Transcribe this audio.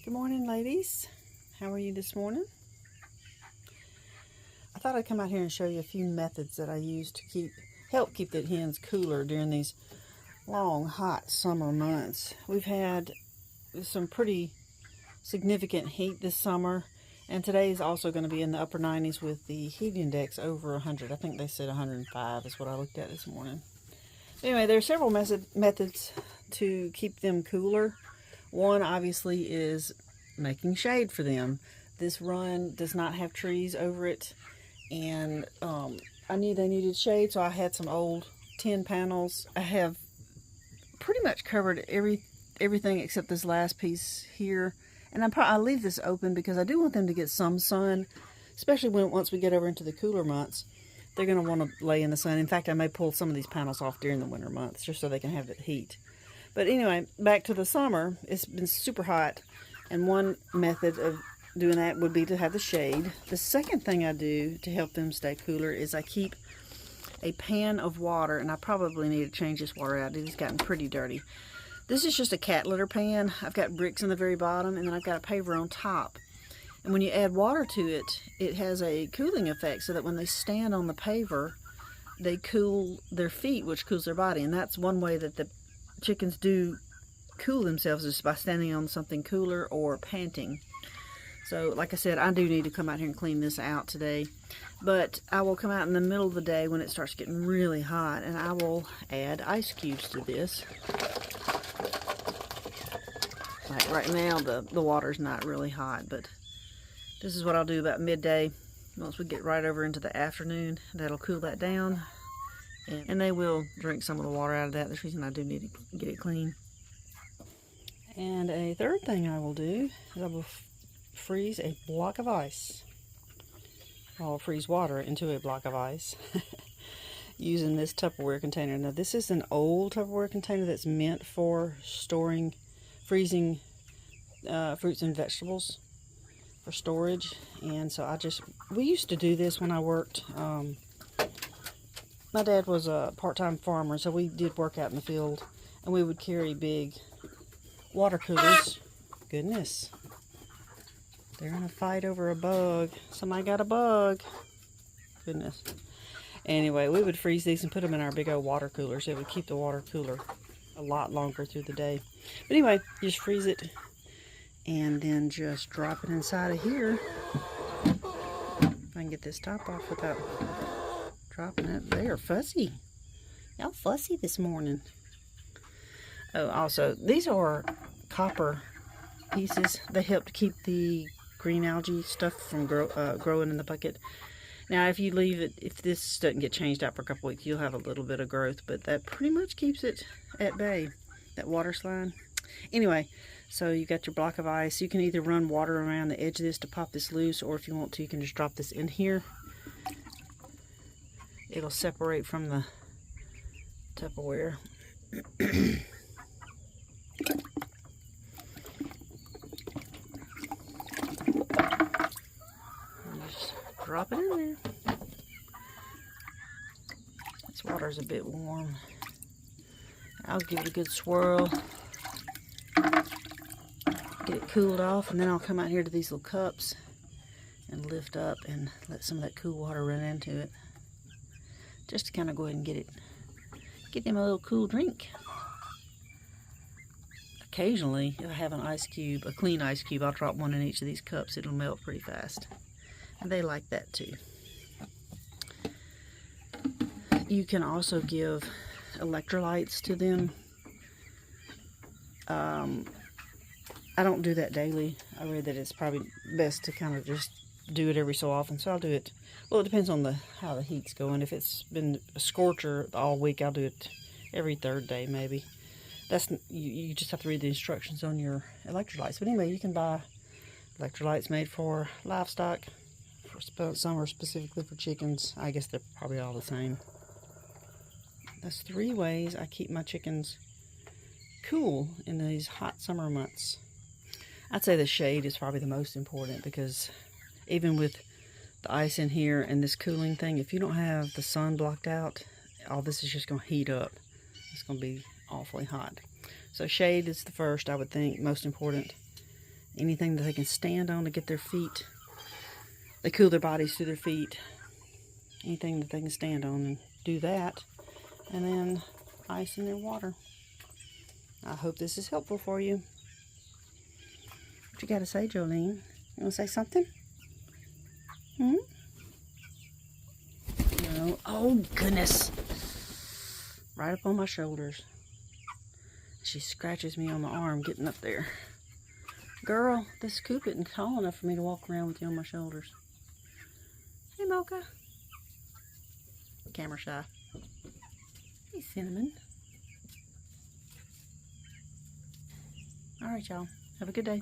Good morning, ladies. How are you this morning? I thought I'd come out here and show you a few methods that I use to help keep the hens cooler during these long, hot summer months. We've had some pretty significant heat this summer, and today is also going to be in the upper 90s with the heat index over 100. I think they said 105 is what I looked at this morning. Anyway, there are several methods to keep them cooler. One, obviously, is making shade for them. This run does not have trees over it, and I knew they needed shade, so I had some old tin panels. I have pretty much covered everything except this last piece here, and I leave this open because I do want them to get some sun, especially once we get over into the cooler months. They're going to want to lay in the sun. In fact, I may pull some of these panels off during the winter months just so they can have the heat. But anyway, back to the summer. It's been super hot, and one method of doing that would be to have the shade. The second thing I do to help them stay cooler is I keep a pan of water, and I probably need to change this water out. It's gotten pretty dirty. This is just a cat litter pan. I've got bricks in the very bottom, and then I've got a paver on top. And when you add water to it, it has a cooling effect so that when they stand on the paver, they cool their feet, which cools their body. And that's one way that the chickens do cool themselves, is by standing on something cooler or panting. So like I said, I do need to come out here and clean this out today, but I will come out in the middle of the day when it starts getting really hot, and I will add ice cubes to this. Like right now the water's not really hot, but this is what I'll do about midday. Once we get right over into the afternoon, that'll cool that down, and they will drink some of the water out of that. That's the reason I do need to get it clean. And a third thing I will do is I will freeze a block of ice. I'll freeze water into a block of ice using this Tupperware container. Now this is an old Tupperware container that's meant for freezing fruits and vegetables for storage. And so we used to do this when I worked. My dad was a part-time farmer, so we did work out in the field, and we would carry big water coolers. Goodness. They're in a fight over a bug. Somebody got a bug. Goodness. Anyway, we would freeze these and put them in our big old water coolers. It would keep the water cooler a lot longer through the day. But anyway, just freeze it and then just drop it inside of here. If I can get this top off without dropping it. They are fussy. Y'all fussy this morning. Oh, also, these are copper pieces. They help to keep the green algae stuff from growing in the bucket. Now, if you leave it, if this doesn't get changed out for a couple weeks, you'll have a little bit of growth, but that pretty much keeps it at bay, that water slide. Anyway, so you got your block of ice. You can either run water around the edge of this to pop this loose, or if you want to, you can just drop this in here. It'll separate from the Tupperware. Just drop it in there. This water's a bit warm. I'll give it a good swirl. Get it cooled off, and then I'll come out here to these little cups and lift up and let some of that cool water run into it. Just to kind of go ahead and get them a little cool drink. Occasionally, if I have an ice cube, a clean ice cube, I'll drop one in each of these cups. It'll melt pretty fast. And they like that too. You can also give electrolytes to them. I don't do that daily. I read that it's probably best to kind of just do it every so often, so I'll do it. Well, it depends on how the heat's going. If it's been a scorcher all week, I'll do it every third day maybe. You just have to read the instructions on your electrolytes. But anyway, you can buy electrolytes made for livestock. Some are specifically for chickens. I guess they're probably all the same. That's 3 ways I keep my chickens cool in these hot summer months. I'd say the shade is probably the most important, because even with the ice in here and this cooling thing, if you don't have the sun blocked out, all this is just going to heat up. It's going to be awfully hot. So shade is the first, I would think, most important. anything that they can stand on to get their feet. They cool their bodies through their feet. Anything that they can stand on, and do that. And then ice in their water. I hope this is helpful for you. What you got to say, Jolene? You want to say something? Hmm? No. Oh, goodness. Right up on my shoulders. She scratches me on the arm getting up there. Girl, this coop isn't tall enough for me to walk around with you on my shoulders. Hey, Mocha. Camera shy. Hey, Cinnamon. All right, y'all. Have a good day.